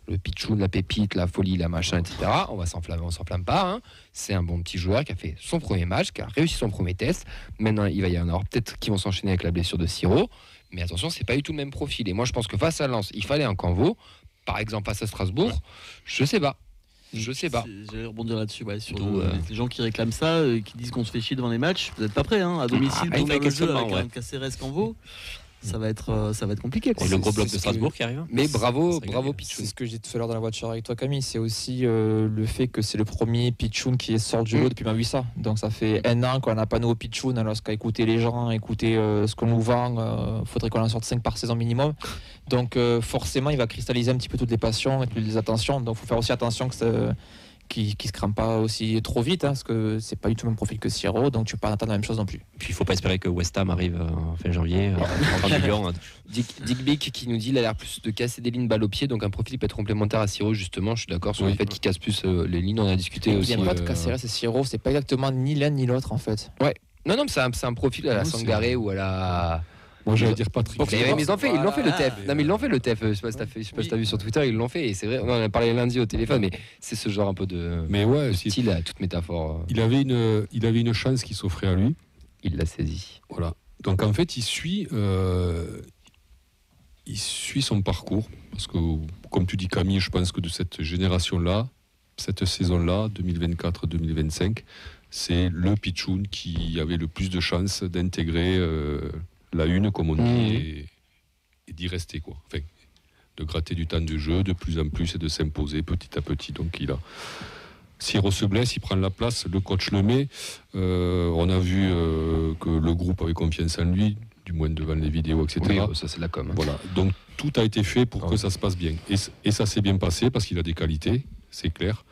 le pitchoun, la pépite, la folie, la machin, etc. On s'enflamme pas, hein. C'est un bon petit joueur qui a fait son premier match, qui a réussi son premier test. Maintenant, il va y en avoir peut-être qui vont s'enchaîner avec la blessure de Siro. Mais attention, c'est pas du tout le même profil. Et moi, je pense que face à Lens, il fallait un Canvo. Par exemple, face à Strasbourg, je sais pas. J'allais rebondir là-dessus, sur les gens qui réclament ça, qui disent qu'on se fait chier devant les matchs. Vous n'êtes pas prêts, hein, à domicile, pour faire le jeu avec un Caceres Canvo. Ça va être compliqué, quoi. Et le gros bloc de Strasbourg qui arrive. Mais bravo Pichoun. C'est ce que j'ai dit tout à l'heure dans la voiture avec toi, Camille. C'est aussi le fait que c'est le premier Pichoun qui est sorti du lot depuis Mawissa. Donc ça fait un an qu'on n'a pas nouveau Pichoun. Alors qu'à écouter les gens, écouter ce qu'on nous vend, faudrait qu'on en sorte 5 par saison minimum. Donc forcément, il va cristalliser un petit peu toutes les passions et toutes les attentions. Donc il faut faire aussi attention que qui se crame pas aussi trop vite, parce que c'est pas du tout le même profil que Sierro, donc tu peux pas attendre la même chose non plus. Puis il faut pas espérer que West Ham arrive en fin janvier, 30 millions. Dick Bick qui nous dit il a l'air plus de casser des lignes balle au pied, donc un profil peut être complémentaire à Sierro, justement. Je suis d'accord sur le fait qu'il casse plus les lignes, on a discuté aussi. Il n'y a pas de Caceres et Sierro, c'est pas exactement ni l'un ni l'autre en fait. Ouais. Non, mais c'est un profil à la Sangaré ou à la... Moi, j'allais dire Patrick. Mais ils l'ont fait le TEF. Non, mais ils l'ont fait le TEF. Je sais pas si t'as vu sur Twitter, ils l'ont fait. Et c'est vrai, on en a parlé lundi au téléphone, mais c'est ce genre un peu de style à toute métaphore. Il avait une chance qui s'offrait à lui. Il l'a saisi. Voilà. Donc en fait, il suit son parcours. Parce que, comme tu dis, Camille, je pense que de cette génération-là, cette saison-là, 2024-2025, c'est le pitchoun qui avait le plus de chances d'intégrer la une, comme on dit, et d'y rester, quoi. Enfin, de gratter du temps de jeu de plus en plus et de s'imposer petit à petit. Donc Siro se blesse, il prend la place, le coach le met. On a vu que le groupe avait confiance en lui, du moins devant les vidéos, etc. Oui, ça c'est la com. Voilà. Donc tout a été fait pour que ça se passe bien. Et ça s'est bien passé parce qu'il a des qualités, c'est clair.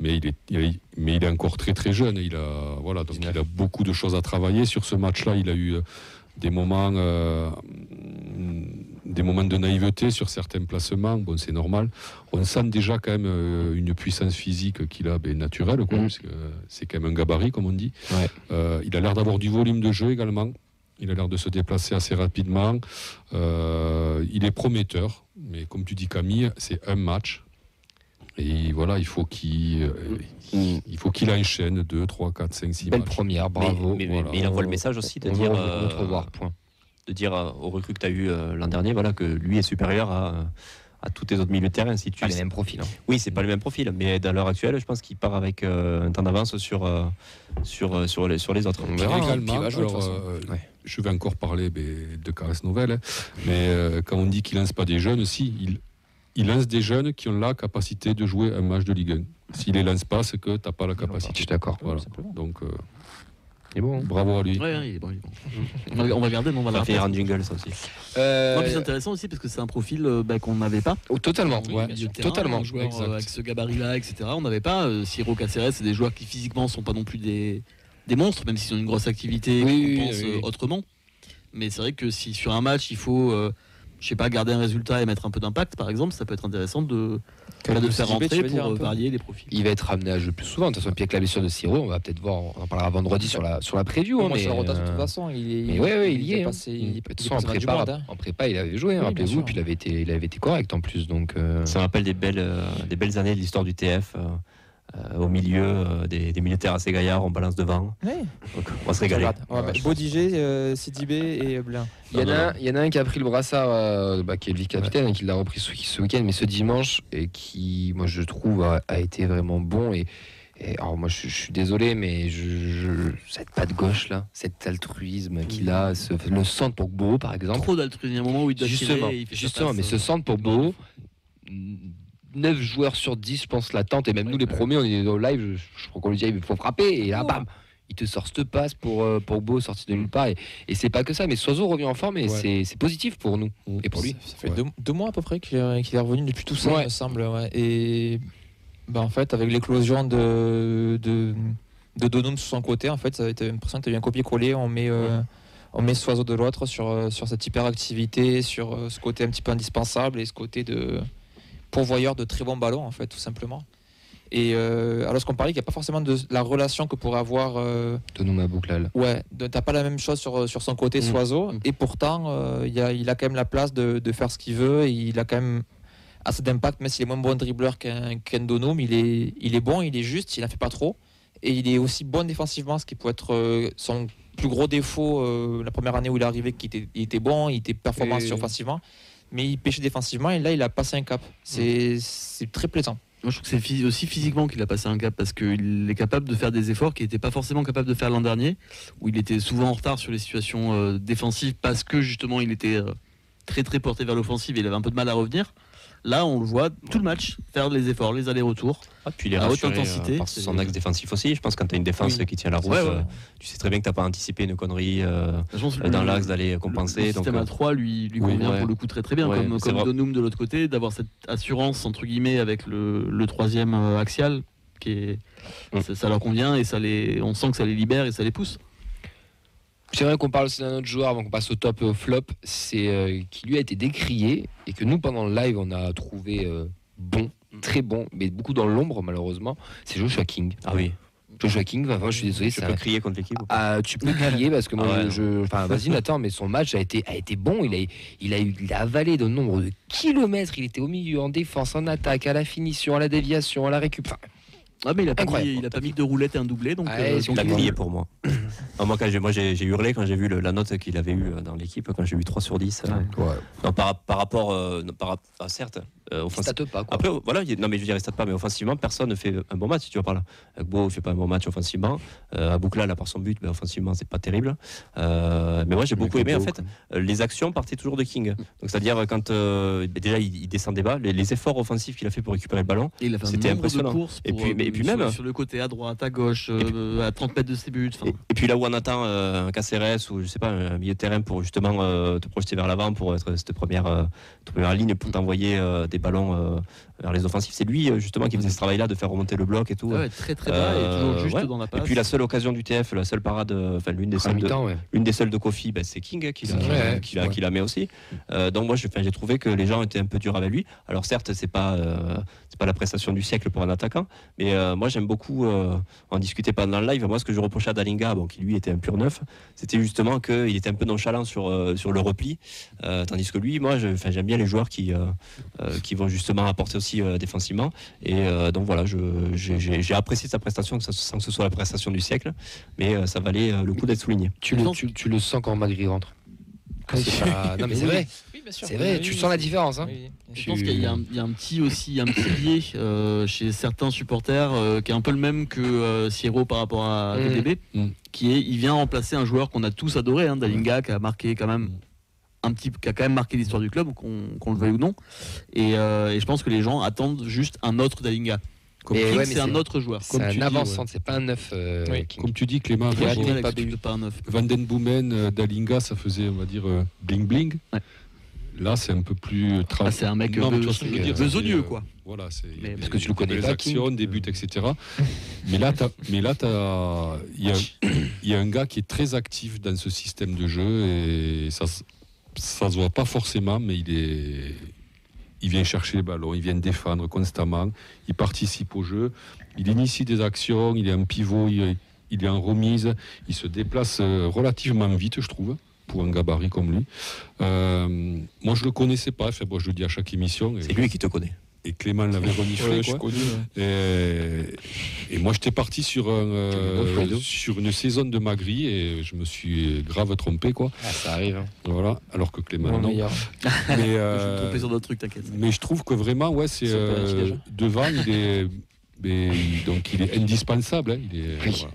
Mais il est encore très très jeune. Il a beaucoup de choses à travailler. Sur ce match-là, il a eu des moments de naïveté sur certains placements. Bon, c'est normal. On sent déjà quand même une puissance physique qu'il a naturelle, quoi, parce que c'est quand même un gabarit, comme on dit. Ouais. Il a l'air d'avoir du volume de jeu également. Il a l'air de se déplacer assez rapidement. Il est prometteur. Mais comme tu dis, Camille, c'est un match. Et voilà, il faut qu'il enchaîne 2, 3, 4, 5, 6 Belle matchs. Première, bravo. Mais il envoie le message aussi de dire aux recrues que tu as eu l'an dernier, voilà, que lui est supérieur à tous tes autres milieux de terrain. Si tu les mêmes profils. Hein. Oui, c'est pas le même profil, mais à l'heure actuelle, je pense qu'il part avec un temps d'avance sur les autres. On verra également. Je vais encore parler de Caresse Nouvelle, mais quand on dit qu'il lance pas des jeunes, il lance des jeunes qui ont la capacité de jouer un match de Ligue 1. S'il les lance pas, c'est que tu n'as pas la capacité. Je suis d'accord. Voilà. Donc, il est bon. Bravo à lui. Ouais, il est bon. On va garder, mais on va la faire un jingle, ça aussi. C'est intéressant aussi parce que c'est un profil qu'on n'avait pas. Oh, totalement. Totalement. Un joueur avec ce gabarit-là, etc. On n'avait pas. Siro, Caceres, c'est des joueurs qui physiquement sont pas non plus des monstres, même s'ils ont une grosse activité, qu'on pense autrement. Mais c'est vrai que si sur un match, il faut garder un résultat et mettre un peu d'impact, par exemple, ça peut être intéressant de le faire rentrer pour varier les profils. Il va être ramené à jouer plus souvent. De toute façon, puis avec la blessure de Siro, on va peut-être voir, on en parlera vendredi sur la preview. Mais sur la rotation, de toute façon, il y est. En prépa, il avait joué, rappelez-vous, puis il avait été correct en plus. Donc, ça rappelle des belles années de l'histoire du TF. Au milieu des milieux de terre assez gaillards, on balance devant. Oui. Donc, on va se régaler. Bodigé, Sidibé et Blin. Il y en a un qui a pris le brassard, qui est le vice-capitaine, et qui l'a repris ce week-end, mais ce dimanche, et qui, moi, je trouve, a été vraiment bon. Et alors, moi, je suis désolé, mais cette patte gauche là, cet altruisme qu'il a, le centre pour Beau, par exemple. Trop d'altruisme. Il y a un moment où il doit tirer, Justement, mais ce centre pour Beau. 9 joueurs sur 10, je pense, l'attente. Et même nous, les premiers, on est au live, je crois qu'on lui dit, il faut frapper. Et là, bam, il te sort cette passe pour Beau, sorti de nulle part. Et c'est pas que ça, mais Soiseau revient en forme et c'est positif pour nous et pour lui. Ça fait 2 mois à peu près qu'il est revenu depuis tout ça, il me semble. Ouais. Et en fait, avec l'éclosion de Donum sur son côté, en fait, ça a été l'impression que tu as eu un copier-coller. On met Soiseau de l'autre sur cette hyperactivité, sur ce côté un petit peu indispensable et ce côté de pourvoyeur de très bons ballons, en fait, tout simplement. Et alors, ce qu'on parlait, qu'il n'y a pas forcément de la relation que pourrait avoir Donum à Bouclal. Ouais, t'as pas la même chose sur son côté Soiseau, et pourtant, il a quand même la place de faire ce qu'il veut, et il a quand même assez d'impact, même s'il est moins bon dribbleur qu'un Donum, il est bon, il est juste, il n'en fait pas trop, et il est aussi bon défensivement, ce qui peut être son plus gros défaut la première année où il est arrivé, il était bon, il était performant offensivement, mais il pêchait défensivement, et là il a passé un cap. C'est très plaisant. Moi, je trouve que c'est aussi physiquement qu'il a passé un cap, parce qu'il est capable de faire des efforts qu'il n'était pas forcément capable de faire l'an dernier, où il était souvent en retard sur les situations défensives parce que justement il était très très porté vers l'offensive et il avait un peu de mal à revenir. Là, on le voit tout le match faire les efforts, les allers-retours. Puis il est à haute intensité. Par son axe défensif aussi. Je pense que quand tu as une défense qui tient la route, tu sais très bien que tu n'as pas anticipé une connerie dans l'axe d'aller compenser. Le système A3 lui convient pour le coup très très bien, comme Donum de l'autre côté, d'avoir cette assurance entre guillemets avec le troisième axial, ça leur convient et on sent que ça les libère et ça les pousse. J'aimerais qu'on parle aussi d'un autre joueur avant qu'on passe au top et au flop, c'est qui lui a été décrié et que nous pendant le live on a trouvé bon, très bon, mais beaucoup dans l'ombre malheureusement, c'est Joshua King. Ah oui. Joshua King, moi je suis désolé. Tu peux crier contre l'équipe. Tu peux crier parce que moi, vas-y Nathan, mais son match a été bon. Il a avalé de nombre de kilomètres. Il était au milieu, en défense, en attaque, à la finition, à la déviation, à la récup. Mais il a pas mis de roulette et un doublé, donc il a crié pour moi. Moi, j'ai hurlé quand j'ai vu la note qu'il avait eue dans l'équipe, quand j'ai vu 3 sur 10. Non, par rapport, certes, offensivement. Pas, quoi. Après, voilà, non, mais je dirais stat pas, mais offensivement, personne ne fait un bon match, si tu vois par là. Gbo ne fait pas un bon match offensivement. Aboukhlal, à part son but, mais offensivement, c'est pas terrible. Mais moi, j'ai beaucoup aimé, en fait, les actions partaient toujours de King. Donc, c'est-à-dire, quand déjà, il descendait bas, les efforts offensifs qu'il a fait pour récupérer le ballon, c'était impressionnant. Et puis même sur le côté, à droite, à gauche, à 30 mètres de ses buts. Et puis là où on attend un Caceres ou je sais pas, un milieu de terrain pour justement te projeter vers l'avant, pour être cette première ligne, pour t'envoyer des ballons vers les offensifs, c'est lui justement qui faisait ce travail-là de faire remonter le bloc et tout. Très très bas et toujours juste dans la passe. Et puis la seule occasion du TF, la seule parade, l'une des seules de Kofi, c'est King qui la met aussi. Donc moi j'ai trouvé que les gens étaient un peu durs avec lui. Alors certes c'est pas la prestation du siècle pour un attaquant, mais moi j'aime beaucoup en discuter pendant le live. Moi ce que je reprochais à Dalinga, qui lui était un pur neuf, c'était justement qu'il était un peu nonchalant sur le repli, tandis que lui, moi j'aime bien les joueurs qui vont justement apporter aussi défensivement, et donc voilà, j'ai apprécié sa prestation sans que ce soit la prestation du siècle, mais ça valait le coup d'être souligné. Tu le sens quand Magri rentre. Non mais c'est vrai. C'est vrai, tu sens la différence. Hein. Je pense qu'il y a un petit biais chez certains supporters qui est un peu le même que Sierro par rapport à DDB, qui est, il vient remplacer un joueur qu'on a tous adoré, Dalinga, qui a marqué quand même qui a quand même marqué l'histoire du club, qu'on le veuille ou non. Et je pense que les gens attendent juste un autre Dalinga. King, c'est un autre joueur. C'est un avançant, c'est pas un neuf. Comme tu dis, Clément, pas un neuf. Van den Boomen, Dalinga, ça faisait, on va dire, bling bling. Ouais. Là, c'est un peu plus c'est un mec besogneux, quoi. Voilà, parce que tu le connais les pas, actions, des buts, etc. mais là, il y a un gars qui est très actif dans ce système de jeu, et ça se voit pas forcément, mais il vient chercher les ballons, il vient défendre constamment, il participe au jeu, il initie des actions, il est un pivot, il est en remise, il se déplace relativement vite, je trouve, pour un gabarit comme lui. Moi, je le connaissais pas, je le dis à chaque émission. C'est lui qui te connaît. Et Clément l'avait reniflé. Et moi, j'étais parti sur une saison de Magri, et je me suis grave trompé, quoi. Ça arrive. Voilà. Alors que Clément, non. Mais, je me trompais sur d'autres trucs, t'inquiète. Mais je trouve que vraiment, devant, il est indispensable. Voilà.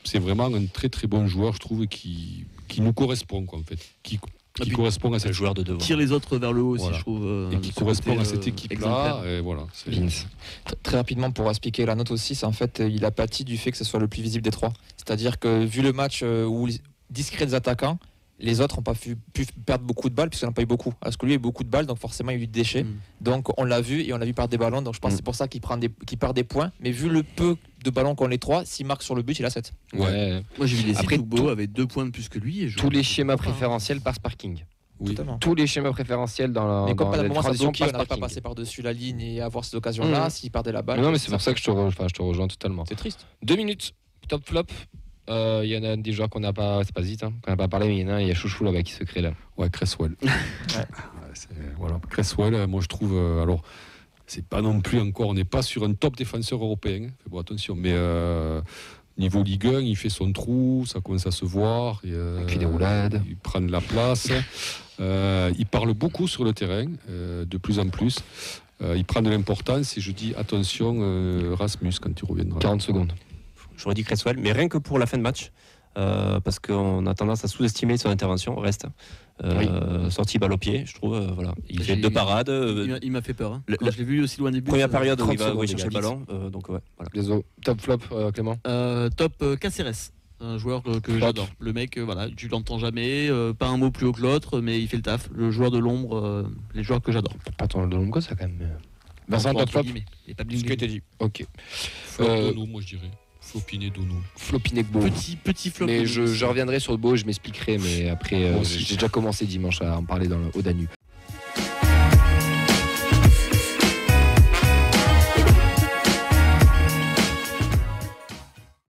C'est vraiment un très très bon joueur, je trouve, qui nous correspond, quoi, en fait. Qui correspond à ce joueur de devant. Tire les autres vers le haut aussi, je trouve. Et qui correspond à cette équipe-là. Et voilà. Très rapidement, pour expliquer la note aussi, c'est en fait, il a pâti du fait que ce soit le plus visible des trois. C'est-à-dire que, vu le match où discret des attaquants, les autres n'ont pas pu perdre beaucoup de balles, puisqu'ils n'ont pas eu beaucoup. Parce que lui a eu beaucoup de balles, donc forcément il y a eu des déchets. Donc on l'a vu, et on l'a vu perdre des ballons. Donc je pense que c'est pour ça qu'il perd des points. Mais vu le peu de ballons qu'ont les trois, s'il marque sur le but, il a 7. Ouais. Moi j'ai vu des sites où Beau avait 2 points de plus que lui. Tous les schémas préférentiels passent par King. Oui. Tous les schémas préférentiels dans mais comme la transition on n'arrive pas à King. passer par-dessus la ligne et avoir cette occasion-là, s'il perdait la balle. Non, mais c'est pour ça que je te rejoins totalement. C'est triste. 2 minutes, top flop. Il y en a des joueurs qu'on n'a pas, c'est pas Zit, qu'on n'a pas parlé, mais il y a Chouchou là-bas qui se crée là. Ouais, Cresswell. Cresswell, moi je trouve, alors c'est pas non plus encore, on n'est pas sur un top défenseur européen, fais bon attention, mais niveau Ligue 1, il fait son trou, ça commence à se voir, il fait des roulades, il prend de la place, il parle beaucoup sur le terrain, de plus en plus. Il prend de l'importance, et je dis attention, Rasmus, quand tu reviendras. 40 secondes. J'aurais dit Cresswell, mais rien que pour la fin de match, parce qu'on a tendance à sous-estimer son intervention. Reste sortie balle au pied, je trouve. Voilà. Il fait 2 parades. Il m'a fait peur. Quand je l'ai vu aussi loin des buts. Première période où il va chercher le ballon. Donc ouais, voilà. Les autres. Top flop, Clément. Top Caceres. Un joueur que j'adore. Le mec, tu l'entends jamais, pas un mot plus haut que l'autre, mais il fait le taf. Le joueur de l'ombre, les joueurs que j'adore. Pas tant de l'ombre que ça quand même. Vincent, top flop. Et pas ce qui a été dit. Ok. Donou, moi je dirais. Flopiné Donou. Flopiné Beau. Petit flop. Mais je reviendrai sur le Beau, je m'expliquerai, mais après, j'ai déjà commencé dimanche à en parler au Danube.